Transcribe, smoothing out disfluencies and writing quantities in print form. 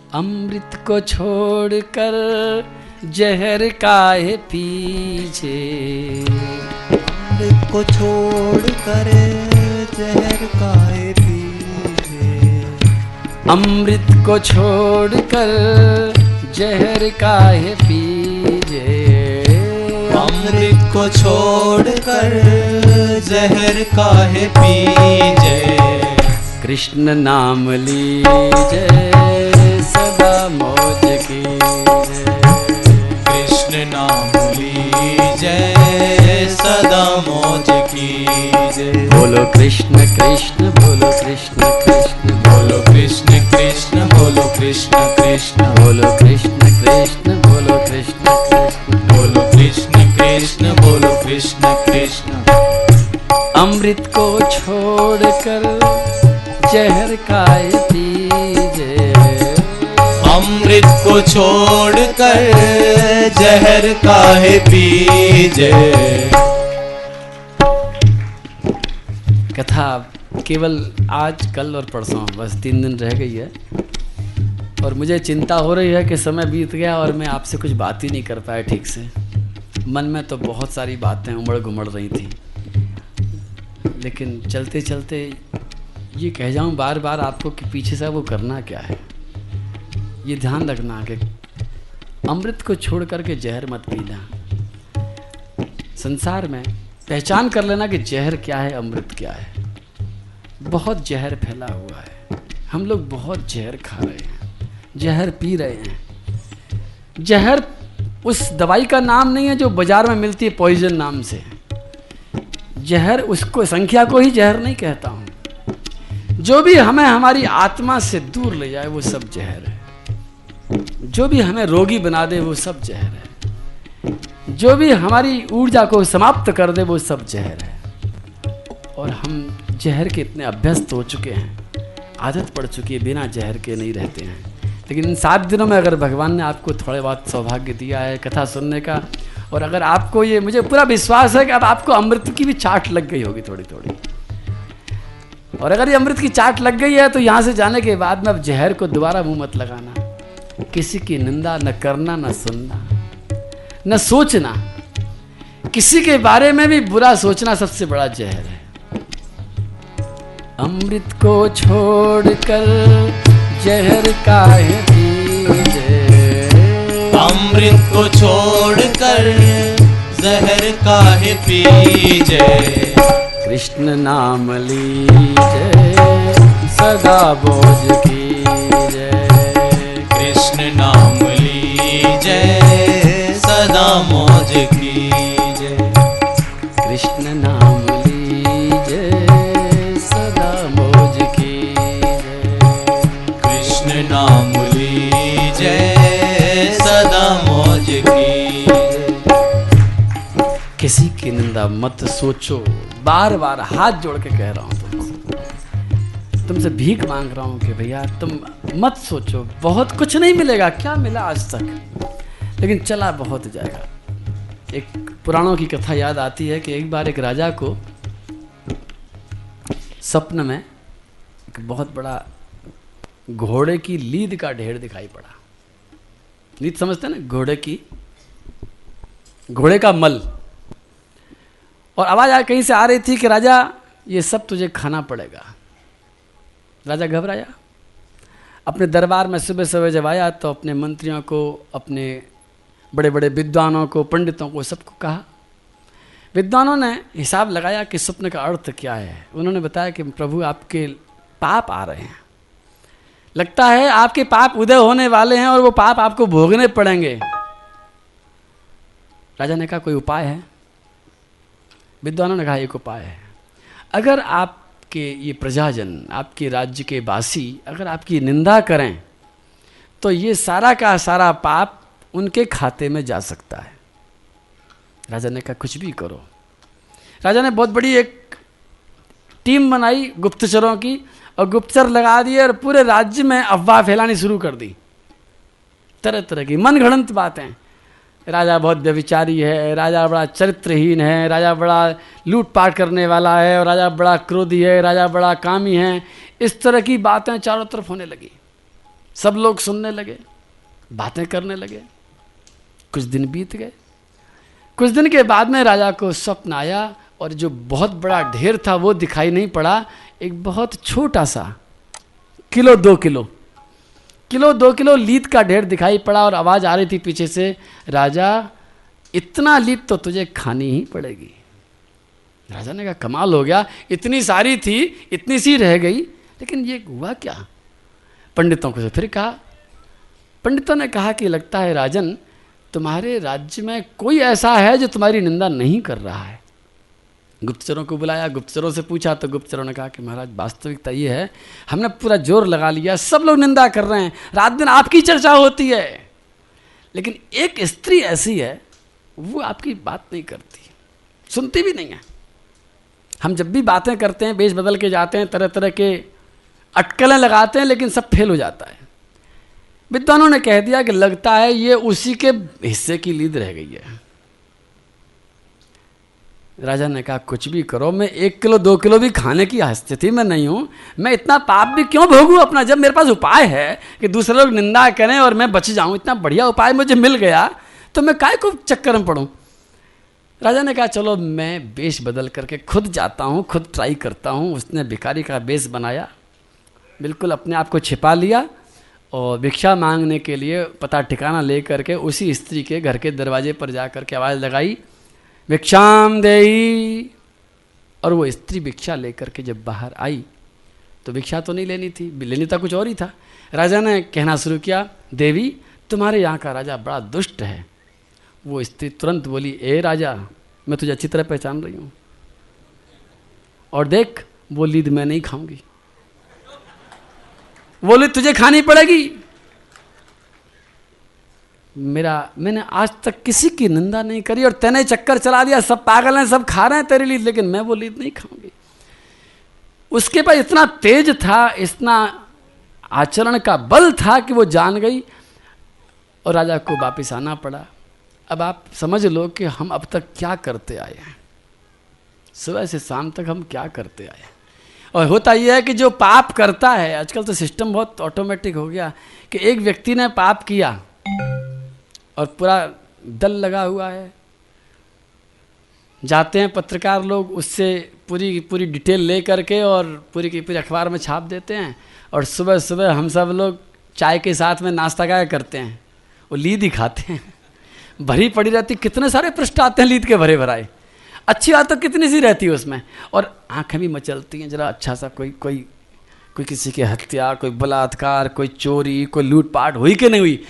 अमृत को छोड़कर जहर काहे पीछे, अमृत को छोड़कर जहर काहे पीछे, अमृत को छोड़कर जहर काहे पीछे, अमृत को छोड़कर जहर काहे पीछे, कृष्ण नाम लीजे सदा मौज कीजे, कृष्ण नाम लीजे सदा मौज कीजे, बोलो कृष्ण कृष्ण बोलो कृष्ण कृष्ण, बोलो कृष्ण कृष्ण बोलो कृष्ण कृष्ण, बोलो कृष्ण कृष्ण बोलो कृष्ण कृष्ण, बोलो कृष्ण कृष्ण बोलो कृष्ण कृष्ण, अमृत को छोड़कर जहर काहे पीजे, अमृत को छोड़कर जहर काहे पीजे। कथा केवल आज कल और परसों बस 3 दिन रह गई है और मुझे चिंता हो रही है कि समय बीत गया और मैं आपसे कुछ बात ही नहीं कर पाया ठीक से। मन में तो बहुत सारी बातें उमड़ घुमड़ रही थी, लेकिन चलते चलते ये कह जाऊं बार बार आपको कि पीछे से वो करना क्या है। ये ध्यान रखना कि अमृत को छोड़ करके जहर मत पीना। संसार में पहचान कर लेना कि जहर क्या है, अमृत क्या है। बहुत जहर फैला हुआ है, हम लोग बहुत जहर खा रहे हैं, जहर पी रहे हैं। जहर उस दवाई का नाम नहीं है जो बाजार में मिलती है पॉइजन नाम से। जहर उसको संख्या को ही जहर नहीं कहता हूँ। जो भी हमें हमारी आत्मा से दूर ले जाए वो सब जहर है। जो भी हमें रोगी बना दे वो सब जहर है। जो भी हमारी ऊर्जा को समाप्त कर दे वो सब जहर है। और हम जहर के इतने अभ्यस्त हो चुके हैं, आदत पड़ चुकी है, बिना जहर के नहीं रहते हैं। लेकिन इन 7 दिनों में अगर भगवान ने आपको थोड़े बहुत सौभाग्य दिया है कथा सुनने का, और अगर आपको ये, मुझे पूरा विश्वास है कि अब आपको अमृत की भी चाट लग गई होगी थोड़ी थोड़ी। और अगर ये अमृत की चाट लग गई है तो यहाँ से जाने के बाद में अब जहर को दोबारा मुंह मत लगाना। किसी की निंदा न करना, न सुनना, न सोचना। किसी के बारे में भी बुरा सोचना सबसे बड़ा जहर है। अमृत को छोड़कर जहर काहे पीजे, अमृत को छोड़कर जहर काहे पीजे, कृष्ण नाम लीजे सदा बोझ कीजे, कृष्ण नाम लीजे सदा मौज कीजे, कृष्ण नाम लीजे सदा मौज कीजे, कृष्ण नाम लीजे सदा मौज कीजे। किसी की निंदा मत सोचो। बार बार हाथ जोड़ के कह रहा हूं तुमसे भीख मांग रहा हूं कि भैया तुम मत सोचो। बहुत कुछ नहीं मिलेगा, क्या मिला आज तक, लेकिन चला बहुत जाएगा। एक पुराणों की कथा याद आती है कि एक बार एक राजा को सपन में एक बहुत बड़ा घोड़े की लीद का ढेर दिखाई पड़ा। लीद समझते हैं ना, घोड़े का मल। और आवाज कहीं से आ रही थी कि राजा ये सब तुझे खाना पड़ेगा। राजा घबराया। अपने दरबार में सुबह सुबह जब आया तो अपने मंत्रियों को, अपने बड़े बड़े विद्वानों को, पंडितों को, सबको कहा। विद्वानों ने हिसाब लगाया कि स्वप्न का अर्थ क्या है। उन्होंने बताया कि प्रभु आपके पाप आ रहे हैं, लगता है आपके पाप उदय होने वाले हैं और वो पाप आपको भोगने पड़ेंगे। राजा ने कहा कोई उपाय है? विद्वानों ने कहा एक उपाय है। अगर आपके ये प्रजाजन, आपके राज्य के वासी अगर आपकी निंदा करें तो ये सारा का सारा पाप उनके खाते में जा सकता है। राजा ने कहा कुछ भी करो। राजा ने बहुत बड़ी एक टीम बनाई गुप्तचरों की और गुप्तचर लगा दिए और पूरे राज्य में अफवाह फैलानी शुरू कर दी, तरह तरह की मनगढ़ंत बातें। राजा बहुत व्यभिचारी है, राजा बड़ा चरित्रहीन है, राजा बड़ा लूटपाट करने वाला है, और राजा बड़ा क्रोधी है, राजा बड़ा कामी है। इस तरह की बातें चारों तरफ होने लगी। सब लोग सुनने लगे, बातें करने लगे। कुछ दिन बीत गए। कुछ दिन के बाद में राजा को स्वप्न आया और जो बहुत बड़ा ढेर था वो दिखाई नहीं पड़ा। एक बहुत छोटा सा किलो 2 किलो लीद का ढेर दिखाई पड़ा और आवाज आ रही थी पीछे से, राजा इतना लीद तो तुझे खानी ही पड़ेगी। राजा ने कहा कमाल हो गया, इतनी सारी थी, इतनी सी रह गई, लेकिन ये हुआ क्या? पंडितों को से फिर कहा। पंडितों ने कहा कि लगता है राजन, तुम्हारे राज्य में कोई ऐसा है जो तुम्हारी निंदा नहीं कर रहा है। गुप्तचरों को बुलाया, गुप्तचरों से पूछा तो गुप्तचरों ने कहा कि महाराज वास्तविकता ये है, हमने पूरा जोर लगा लिया, सब लोग निंदा कर रहे हैं, रात दिन आपकी चर्चा होती है, लेकिन एक स्त्री ऐसी है वो आपकी बात नहीं करती, सुनती भी नहीं है। हम जब भी बातें करते हैं, बेश बदल के जाते हैं, तरह तरह के अटकलें लगाते हैं, लेकिन सब फेल हो जाता है। विद्वानों ने कह दिया कि लगता है ये उसी के हिस्से की लीद रह गई है। राजा ने कहा कुछ भी करो, मैं 1 किलो 2 किलो भी खाने की स्थिति में नहीं हूं, मैं इतना पाप भी क्यों भोगूं अपना, जब मेरे पास उपाय है कि दूसरे लोग निंदा करें और मैं बच जाऊं, इतना बढ़िया उपाय मुझे मिल गया, तो मैं काय को चक्कर में पड़ूं। राजा ने कहा चलो मैं वेश बदल करके खुद जाता हूं, खुद ट्राई करता हूं। उसने भिखारी का वेश बनाया, बिल्कुल अपने आप को छिपा लिया और भिक्षा मांगने के लिए पता ठिकाना ले करके उसी स्त्री के घर के दरवाजे पर जा करके आवाज़ लगाई, भिक्षाम देई। और वो स्त्री भिक्षा लेकर के जब बाहर आई तो भिक्षा तो नहीं लेनी थी, लेनी था कुछ और ही था। राजा ने कहना शुरू किया, देवी तुम्हारे यहाँ का राजा बड़ा दुष्ट है। वो स्त्री तुरंत बोली, ए राजा मैं तुझे अच्छी तरह पहचान रही हूँ, और देख वो लीद मैं नहीं खाऊंगी, वो लीद तुझे खानी पड़ेगी। मैंने आज तक किसी की निंदा नहीं करी और तैने चक्कर चला दिया, सब पागल हैं, सब खा रहे हैं तेरी लीद, लेकिन मैं वो लीद नहीं खाऊंगी। उसके पास इतना तेज था, इतना आचरण का बल था कि वो जान गई और राजा को वापिस आना पड़ा। अब आप समझ लो कि हम अब तक क्या करते आए हैं, सुबह से शाम तक हम क्या करते आए हैं। और होता यह है कि जो पाप करता है, आजकल तो सिस्टम बहुत ऑटोमेटिक हो गया कि एक व्यक्ति ने पाप किया और पूरा दल लगा हुआ है, जाते हैं पत्रकार लोग, उससे पूरी डिटेल ले करके और पूरी की पूरी अखबार में छाप देते हैं, और सुबह सुबह हम सब लोग चाय के साथ में नाश्ता क्या करते हैं, वो लीद ही खाते हैं, भरी पड़ी रहती, कितने सारे पृष्ठ आते हैं लीद के भरे भराए, अच्छी बात तो कितनी सी रहती है उसमें, और आंखें भी मचलती हैं जरा अच्छा सा, कोई किसी की हत्या, कोई बलात्कार, कोई चोरी, कोई लूटपाट हुई कि नहीं हुई,